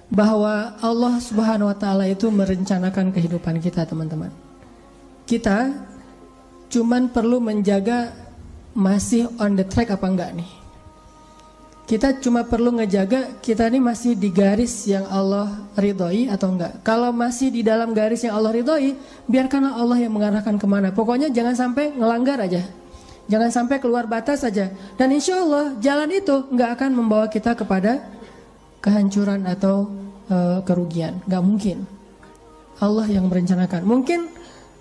bahwa Allah Subhanahu wa Ta'ala itu merencanakan kehidupan kita, teman-teman. Kita cuman perlu menjaga masih on the track apa enggak nih. Kita cuma perlu ngejaga kita ini masih di garis yang Allah ridhoi atau enggak. Kalau masih di dalam garis yang Allah ridhoi, biarkanlah Allah yang mengarahkan kemana. Pokoknya jangan sampai ngelanggar aja. Jangan sampai keluar batas saja. Dan insya Allah jalan itu enggak akan membawa kita kepada kehancuran atau kerugian. Enggak mungkin. Allah yang merencanakan. Mungkin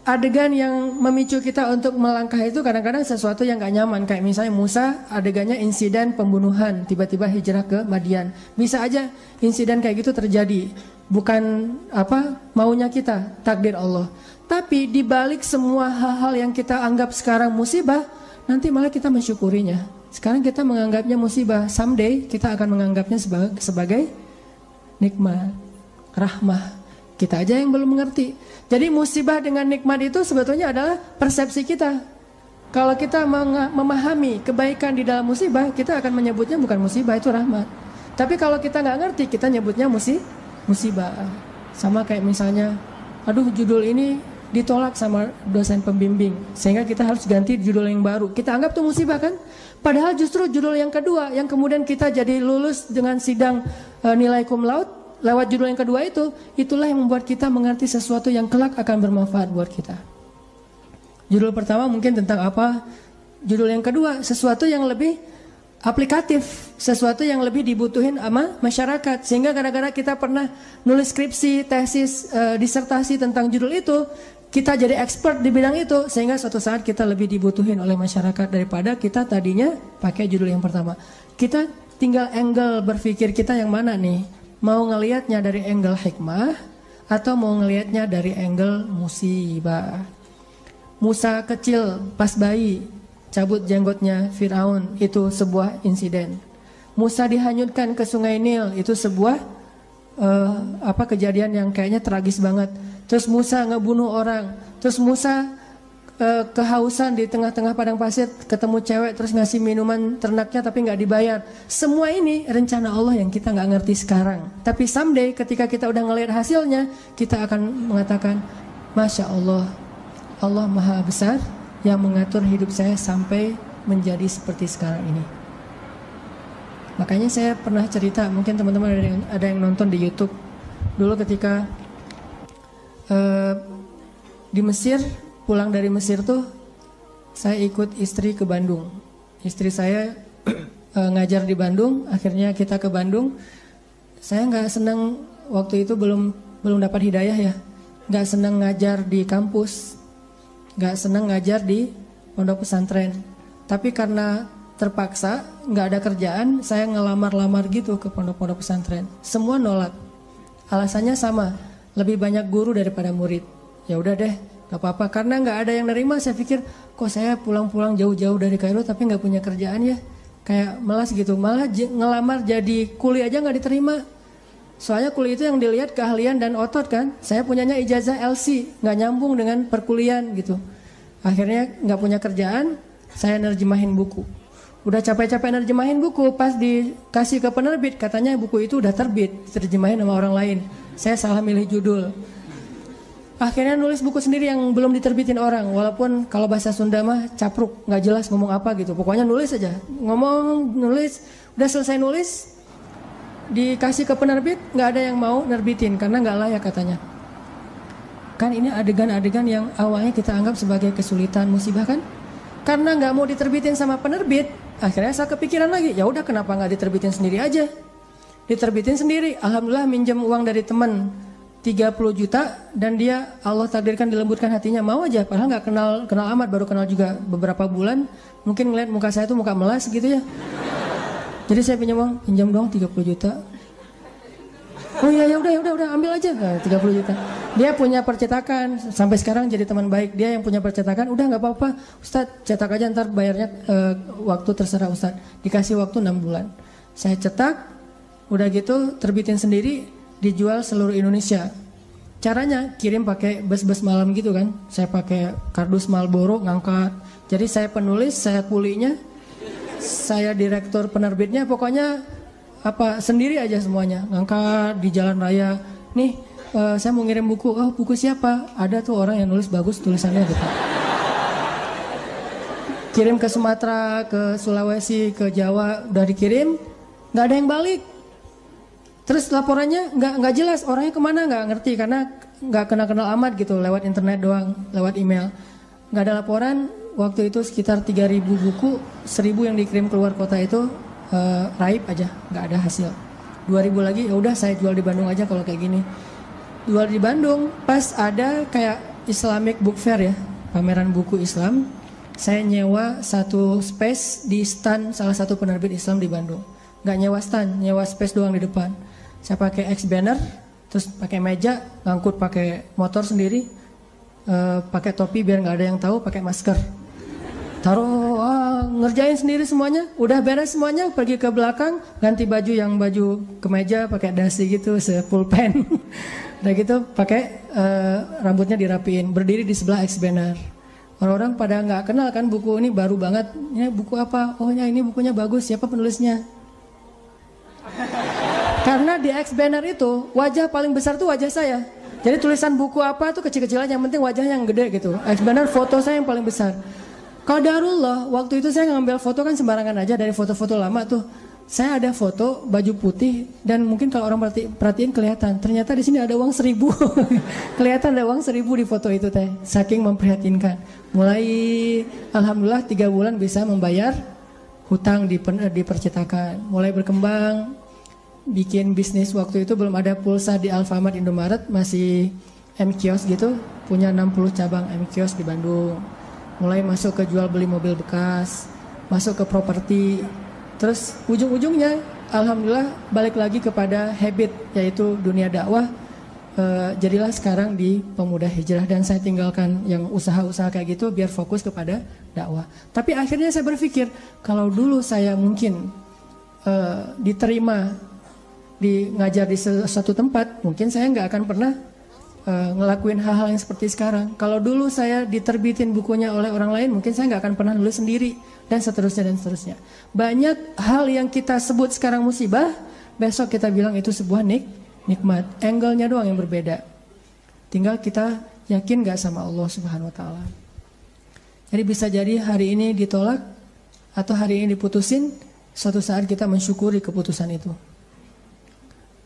adegan yang memicu kita untuk melangkah itu kadang-kadang sesuatu yang gak nyaman. Kayak misalnya Musa, adegannya insiden pembunuhan, tiba-tiba hijrah ke Madian. Bisa aja insiden kayak gitu terjadi. Bukan maunya kita, takdir Allah. Tapi dibalik semua hal-hal yang kita anggap sekarang musibah, nanti malah kita mensyukurinya. Sekarang kita menganggapnya musibah, someday kita akan menganggapnya sebagai nikmat, rahmah. Kita aja yang belum mengerti. Jadi musibah dengan nikmat itu sebetulnya adalah persepsi kita. Kalau kita memahami kebaikan di dalam musibah, kita akan menyebutnya bukan musibah, itu rahmat. Tapi kalau kita nggak ngerti, kita nyebutnya musibah. Sama kayak misalnya, aduh judul ini ditolak sama dosen pembimbing, sehingga kita harus ganti judul yang baru. Kita anggap itu musibah kan? Padahal justru judul yang kedua, yang kemudian kita jadi lulus dengan sidang nilai cum laude, lewat judul yang kedua itu, itulah yang membuat kita mengerti sesuatu yang kelak akan bermanfaat buat kita. Judul pertama mungkin tentang apa, judul yang kedua sesuatu yang lebih aplikatif, sesuatu yang lebih dibutuhin sama masyarakat. Sehingga kadang-kadang kita pernah nulis skripsi, tesis, disertasi tentang judul itu, kita jadi expert di bidang itu, sehingga suatu saat kita lebih dibutuhin oleh masyarakat daripada kita tadinya pakai judul yang pertama. Kita tinggal angle berpikir kita yang mana nih? Mau ngelihatnya dari angle hikmah atau mau ngelihatnya dari angle musibah. Musa kecil pas bayi cabut jenggotnya Firaun, itu sebuah insiden. Musa dihanyutkan ke sungai Nil, itu sebuah kejadian yang kayaknya tragis banget. Terus Musa ngebunuh orang, terus Musa kehausan di tengah-tengah padang pasir, ketemu cewek terus ngasih minuman ternaknya tapi nggak dibayar. Semua ini rencana Allah yang kita nggak ngerti sekarang. Tapi someday ketika kita udah ngelihat hasilnya, kita akan mengatakan, Masya Allah, Allah Maha Besar yang mengatur hidup saya sampai menjadi seperti sekarang ini. Makanya saya pernah cerita, mungkin teman-teman ada yang nonton di YouTube. Dulu ketika di Mesir, pulang dari Mesir tuh, saya ikut istri ke Bandung. Istri saya ngajar di Bandung, akhirnya kita ke Bandung. Saya nggak senang waktu itu belum dapat hidayah ya, nggak senang ngajar di kampus, nggak senang ngajar di pondok pesantren. Tapi karena terpaksa, nggak ada kerjaan, saya ngelamar-lamar gitu ke pondok-pondok pesantren. Semua nolak, alasannya sama, lebih banyak guru daripada murid. Ya udah deh, gak apa-apa, karena gak ada yang nerima. Saya pikir, kok saya pulang-pulang jauh-jauh dari Kairo tapi gak punya kerjaan ya, kayak melas gitu. Malah ngelamar jadi kuli aja gak diterima. Soalnya kuli itu yang dilihat keahlian dan otot kan. Saya punyanya ijazah LC, gak nyambung dengan perkuliahan gitu. Akhirnya gak punya kerjaan, saya nerjemahin buku. Udah capek-capek nerjemahin buku, pas dikasih ke penerbit, katanya buku itu udah terbit, terjemahin sama orang lain. Saya salah milih judul. Akhirnya nulis buku sendiri yang belum diterbitin orang. Walaupun kalau bahasa Sunda mah capruk, gak jelas ngomong apa gitu. Pokoknya nulis aja, nulis. Udah selesai nulis, dikasih ke penerbit, gak ada yang mau nerbitin karena gak layak katanya. Kan ini adegan-adegan yang awalnya kita anggap sebagai kesulitan, musibah kan. Karena gak mau diterbitin sama penerbit, akhirnya saya kepikiran lagi, ya udah kenapa gak diterbitin sendiri aja. Diterbitin sendiri, alhamdulillah minjem uang dari teman 30 juta, dan dia Allah takdirkan dilembutkan hatinya, mau aja, padahal nggak kenal amat, baru kenal juga beberapa bulan, mungkin ngeliat muka saya tuh muka melas gitu ya. Jadi saya pinjam uang, pinjam dong 30 juta. Oh iya, ya udah ambil aja. Nah, 30 juta. Dia punya percetakan, sampai sekarang jadi teman baik. Dia yang punya percetakan, udah nggak apa-apa, Ustadz cetak aja, ntar bayarnya waktu terserah Ustadz. Dikasih waktu 6 bulan. Saya cetak, udah gitu terbitin sendiri. Dijual seluruh Indonesia. Caranya kirim pakai bus-bus malam gitu kan. Saya pakai kardus Marlboro ngangkat. Jadi saya penulis, saya kulinya, saya direktur penerbitnya. Pokoknya sendiri aja semuanya, ngangkat di jalan raya. Nih, saya mau ngirim buku. Oh, buku siapa? Ada tuh orang yang nulis bagus tulisannya gitu. Kirim ke Sumatera, ke Sulawesi, ke Jawa, udah dikirim, nggak ada yang balik. Terus laporannya nggak jelas, orangnya kemana nggak ngerti karena nggak kenal amat gitu, lewat internet doang, lewat email. Nggak ada laporan. Waktu itu sekitar 3.000 buku, 1.000 yang dikirim keluar kota itu raib aja, nggak ada hasil. 2.000 lagi, ya udah saya jual di Bandung aja kalau kayak gini. Jual di Bandung, pas ada kayak Islamic Book Fair ya, pameran buku Islam. Saya nyewa satu space di stand salah satu penerbit Islam di Bandung. Nggak nyewa stand, nyewa space doang di depan. Saya pakai X banner, terus pakai meja, ngangkut pakai motor sendiri, pakai topi biar nggak ada yang tahu, pakai masker. Taruh, ngerjain sendiri semuanya, udah beres semuanya, pergi ke belakang, ganti baju yang baju kemeja, pakai dasi gitu, sepulpen. Udah gitu, pakai rambutnya dirapiin, berdiri di sebelah X banner. Orang-orang pada nggak kenal kan buku ini baru banget. Ini buku apa? Oh ya ini bukunya bagus. Siapa penulisnya? Karena di X banner itu wajah paling besar tuh wajah saya. Jadi tulisan buku apa tuh kecil-kecil aja. Yang penting wajahnya yang gede gitu. X banner foto saya yang paling besar. Qadarullah waktu itu saya ngambil foto kan sembarangan aja dari foto-foto lama tuh. Saya ada foto baju putih dan mungkin kalau orang perhatiin kelihatan. Ternyata di sini ada uang 1.000. Kelihatan ada uang 1.000 di foto itu teh. Saking memprihatinkan. Mulai alhamdulillah 3 bulan bisa membayar hutang di percetakan. Mulai berkembang, bikin bisnis waktu itu belum ada pulsa di Alfamart Indomaret, masih M-Kios gitu. Punya 60 cabang M-Kios di Bandung. Mulai masuk ke jual beli mobil bekas, masuk ke properti. Terus ujung-ujungnya alhamdulillah balik lagi kepada habit yaitu dunia dakwah. Jadilah sekarang di Pemuda Hijrah dan saya tinggalkan yang usaha-usaha kayak gitu biar fokus kepada dakwah. Tapi akhirnya saya berpikir kalau dulu saya mungkin diterima ngajar di satu tempat, mungkin saya nggak akan pernah ngelakuin hal-hal yang seperti sekarang. Kalau dulu saya diterbitin bukunya oleh orang lain, mungkin saya nggak akan pernah nulis sendiri dan seterusnya dan seterusnya. Banyak hal yang kita sebut sekarang musibah, besok kita bilang itu sebuah nikmat. Angle-nya doang yang berbeda. Tinggal kita yakin nggak sama Allah Subhanahu Wa Taala. Jadi bisa jadi hari ini ditolak atau hari ini diputusin, suatu saat kita mensyukuri keputusan itu.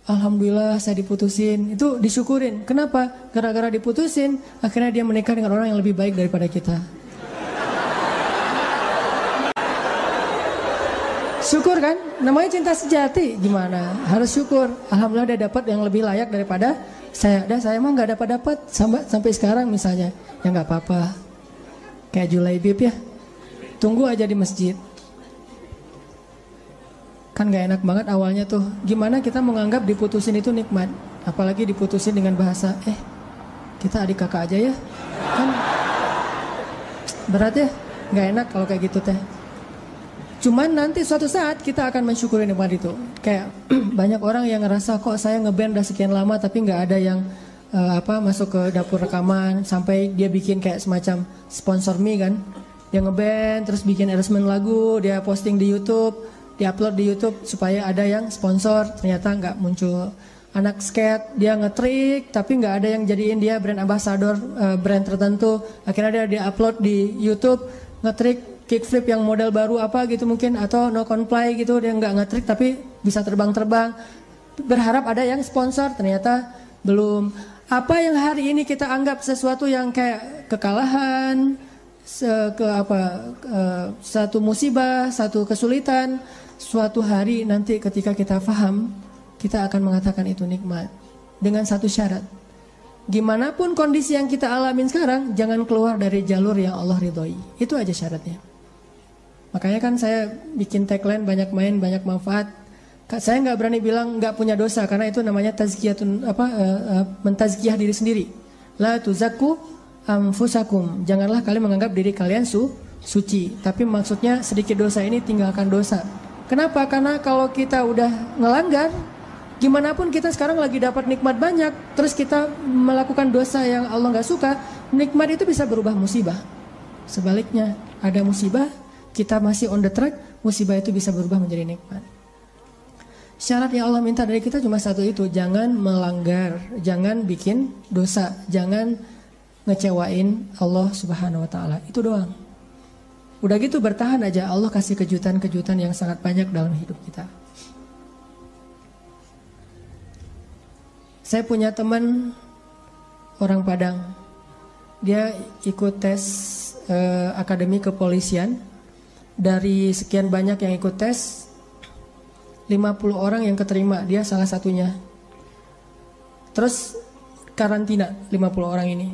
Alhamdulillah saya diputusin, itu disyukurin. Kenapa? Gara-gara diputusin, akhirnya dia menikah dengan orang yang lebih baik daripada kita. Syukur kan? Namanya cinta sejati. Gimana? Harus syukur. Alhamdulillah dia dapat yang lebih layak daripada saya. Dan saya mah nggak dapat sampai sekarang misalnya. Ya nggak apa-apa. Kayak Julaibib ya. Tunggu aja di masjid. Kan gak enak banget awalnya tuh. Gimana kita menganggap diputusin itu nikmat. Apalagi diputusin dengan bahasa kita adik kakak aja ya. Kan berat ya. Gak enak kalau kayak gitu teh. Cuman nanti suatu saat kita akan mensyukuri nikmat itu. Kayak banyak orang yang ngerasa kok saya ngeband udah sekian lama tapi gak ada yang masuk ke dapur rekaman. Sampai dia bikin kayak semacam sponsor me kan. Dia ngeband terus bikin arrangement lagu. Dia posting di YouTube, diupload di YouTube supaya ada yang sponsor, ternyata nggak muncul. Anak skate dia ngetrik tapi nggak ada yang jadiin dia brand ambassador brand tertentu. Akhirnya dia upload di YouTube ngetrik kickflip yang model baru apa gitu mungkin atau no comply gitu, dia nggak ngetrik tapi bisa terbang-terbang. Berharap ada yang sponsor, ternyata belum. Apa yang hari ini kita anggap sesuatu yang kayak kekalahan, satu musibah, satu kesulitan, suatu hari nanti ketika kita paham, kita akan mengatakan itu nikmat. Dengan satu syarat, gimana pun kondisi yang kita alamin sekarang, jangan keluar dari jalur yang Allah ridhoi. Itu aja syaratnya. Makanya kan saya bikin tagline banyak main, banyak manfaat. Saya nggak berani bilang nggak punya dosa karena itu namanya tazkiyatun mentazkiyah diri sendiri. La tuzakku anfusakum. Janganlah kalian menganggap diri kalian suci. Tapi maksudnya sedikit dosa ini tinggalkan dosa. Kenapa? Karena kalau kita udah ngelanggar, gimana pun kita sekarang lagi dapat nikmat banyak, terus kita melakukan dosa yang Allah nggak suka, nikmat itu bisa berubah musibah. Sebaliknya, ada musibah, kita masih on the track, musibah itu bisa berubah menjadi nikmat. Syarat yang Allah minta dari kita cuma satu itu, jangan melanggar, jangan bikin dosa, jangan ngecewain Allah Subhanahu wa taala. Itu doang. Udah gitu bertahan aja, Allah kasih kejutan-kejutan yang sangat banyak dalam hidup kita. Saya punya teman orang Padang. Dia ikut tes akademi kepolisian. Dari sekian banyak yang ikut tes, 50 orang yang keterima, dia salah satunya. Terus karantina 50 orang ini.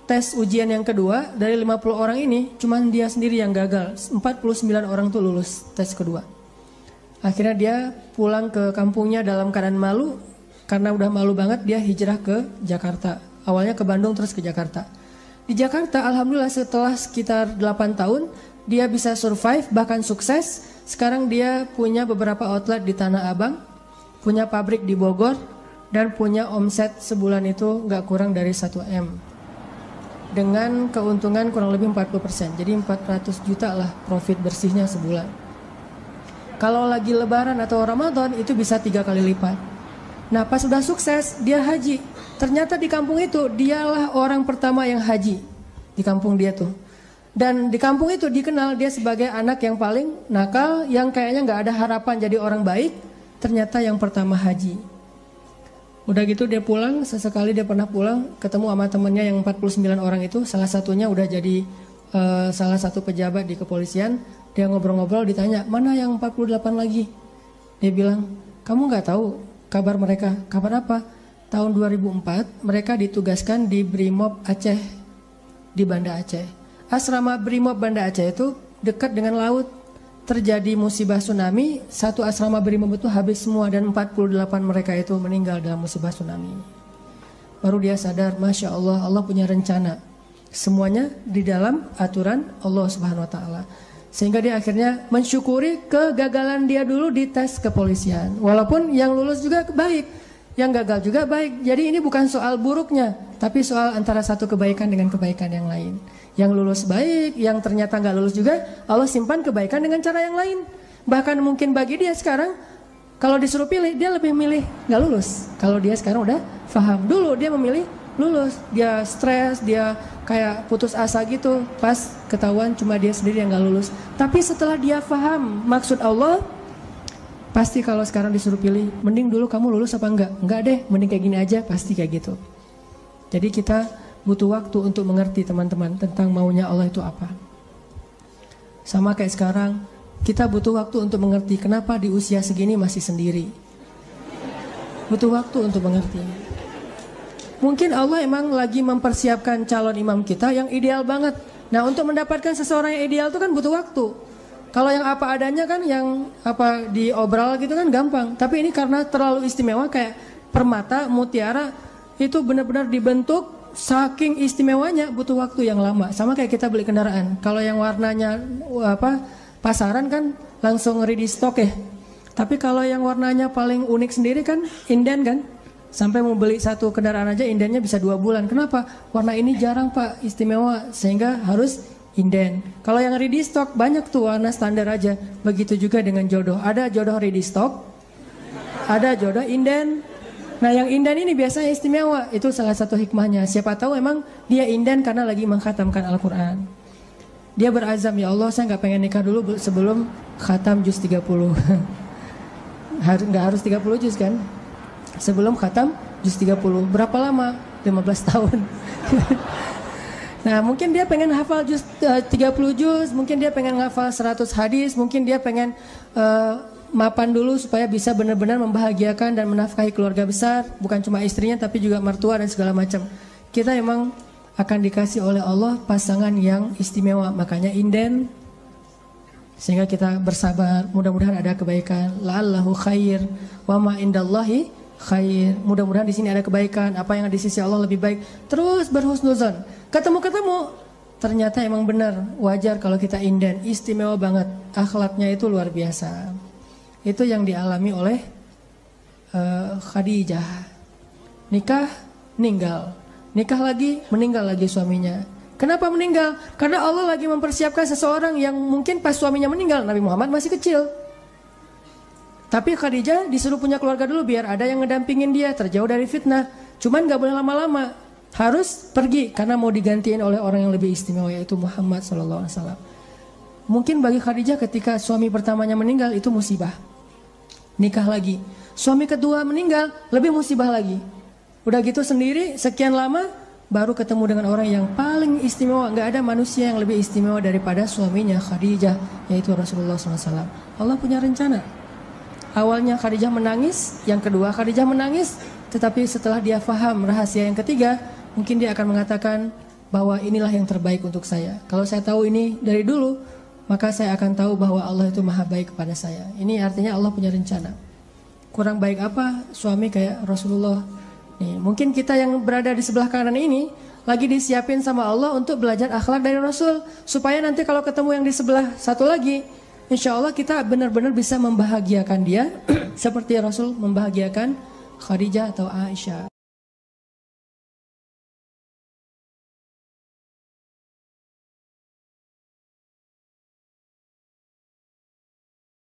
Tes ujian yang kedua, dari 50 orang ini cuman dia sendiri yang gagal. 49 orang tuh lulus tes kedua. Akhirnya dia pulang ke kampungnya dalam keadaan malu. Karena udah malu banget, dia hijrah ke Jakarta. Awalnya ke Bandung terus ke Jakarta. Di Jakarta alhamdulillah setelah sekitar 8 tahun dia bisa survive, bahkan sukses. Sekarang dia punya beberapa outlet di Tanah Abang, punya pabrik di Bogor, dan punya omset sebulan itu gak kurang dari 1 M. Dengan keuntungan kurang lebih 40%. Jadi 400 juta lah profit bersihnya sebulan. Kalau lagi lebaran atau Ramadan itu bisa 3 kali lipat. Nah pas sudah sukses dia haji. Ternyata di kampung itu dialah orang pertama yang haji. Di kampung dia tuh. Dan di kampung itu dikenal dia sebagai anak yang paling nakal, yang kayaknya gak ada harapan jadi orang baik. Ternyata yang pertama haji. Udah gitu dia pulang, sesekali dia pernah pulang ketemu sama temennya yang 49 orang itu. Salah satunya udah jadi salah satu pejabat di kepolisian. Dia ngobrol-ngobrol, ditanya mana yang 48 lagi. Dia bilang, kamu gak tahu kabar mereka? Kabar apa? Tahun 2004 mereka ditugaskan di Brimob Aceh, di Banda Aceh. Asrama Brimob Banda Aceh itu dekat dengan laut. Terjadi musibah tsunami, satu asrama Brimob itu habis semua dan 48 mereka itu meninggal dalam musibah tsunami. Baru dia sadar, Masya Allah, Allah punya rencana. Semuanya di dalam aturan Allah Subhanahu wa taala. Sehingga dia akhirnya mensyukuri kegagalan dia dulu di tes kepolisian. Walaupun yang lulus juga baik, yang gagal juga baik. Jadi ini bukan soal buruknya, tapi soal antara satu kebaikan dengan kebaikan yang lain. Yang lulus baik, yang ternyata nggak lulus juga, Allah simpan kebaikan dengan cara yang lain. Bahkan mungkin bagi dia sekarang, kalau disuruh pilih, dia lebih milih nggak lulus. Kalau dia sekarang udah paham, dulu dia memilih lulus. Dia stres, dia kayak putus asa gitu, pas ketahuan cuma dia sendiri yang nggak lulus. Tapi setelah dia paham maksud Allah, pasti kalau sekarang disuruh pilih, mending dulu kamu lulus apa enggak? Enggak deh, mending kayak gini aja, pasti kayak gitu. Jadi kita butuh waktu untuk mengerti teman-teman tentang maunya Allah itu apa. Sama kayak sekarang, kita butuh waktu untuk mengerti kenapa di usia segini masih sendiri. Butuh waktu untuk mengerti. Mungkin Allah emang lagi mempersiapkan calon imam kita yang ideal banget. Nah untuk mendapatkan seseorang yang ideal itu kan butuh waktu. Kalau yang apa adanya kan, yang apa diobral gitu kan gampang. Tapi ini karena terlalu istimewa, kayak permata, mutiara, itu benar-benar dibentuk. Saking istimewanya butuh waktu yang lama. Sama kayak kita beli kendaraan. Kalau yang warnanya pasaran kan langsung ready stock ya. Tapi kalau yang warnanya paling unik sendiri kan inden kan. Sampai mau beli satu kendaraan aja indennya bisa 2 bulan. Kenapa? Warna ini jarang Pak, istimewa, sehingga harus inden. Kalau yang ready stock banyak tuh warna standar aja. Begitu juga dengan jodoh. Ada jodoh ready stock, ada jodoh inden. Nah yang inden ini biasanya istimewa. Itu salah satu hikmahnya. Siapa tahu emang dia inden karena lagi mengkhatamkan Al-Quran. Dia berazam, ya Allah saya gak pengen nikah dulu sebelum khatam juz 30. Gak harus 30 juz kan. Sebelum khatam juz 30. Berapa lama? 15 tahun. Nah mungkin dia pengen hafal juz 30 juz. Mungkin dia pengen hafal 100 hadis. Mungkin dia pengen mapan dulu supaya bisa benar-benar membahagiakan dan menafkahi keluarga besar, bukan cuma istrinya tapi juga mertua dan segala macam. Kita emang akan dikasih oleh Allah pasangan yang istimewa, makanya inden. Sehingga kita bersabar, mudah-mudahan ada kebaikan. La'allahu khair wa ma indallahi khair. Mudah-mudahan di sini ada kebaikan, apa yang di sisi Allah lebih baik. Terus berhusnuzon. Ketemu-ketemu ternyata emang benar, wajar kalau kita inden, istimewa banget. Akhlaknya itu luar biasa. Itu yang dialami oleh Khadijah. Nikah, meninggal. Nikah lagi, meninggal lagi suaminya. Kenapa meninggal? Karena Allah lagi mempersiapkan seseorang yang mungkin pas suaminya meninggal, Nabi Muhammad masih kecil. Tapi Khadijah disuruh punya keluarga dulu biar ada yang ngedampingin dia terjauh dari fitnah. Cuman gak boleh lama-lama, harus pergi karena mau digantiin oleh orang yang lebih istimewa, yaitu Muhammad SAW. Mungkin bagi Khadijah ketika suami pertamanya meninggal itu musibah, nikah lagi. Suami kedua meninggal, lebih musibah lagi. Udah gitu sendiri, sekian lama baru ketemu dengan orang yang paling istimewa. Gak ada manusia yang lebih istimewa daripada suaminya Khadijah, yaitu Rasulullah SAW. Allah punya rencana. Awalnya Khadijah menangis, yang kedua Khadijah menangis, tetapi setelah dia faham rahasia yang ketiga, mungkin dia akan mengatakan bahwa inilah yang terbaik untuk saya. Kalau saya tahu ini dari dulu, maka saya akan tahu bahwa Allah itu maha baik kepada saya. Ini artinya Allah punya rencana. Kurang baik apa suami kayak Rasulullah? Nih, mungkin kita yang berada di sebelah kanan ini lagi disiapin sama Allah untuk belajar akhlak dari Rasul, supaya nanti kalau ketemu yang di sebelah satu lagi, insya Allah kita benar-benar bisa membahagiakan dia seperti Rasul membahagiakan Khadijah atau Aisyah.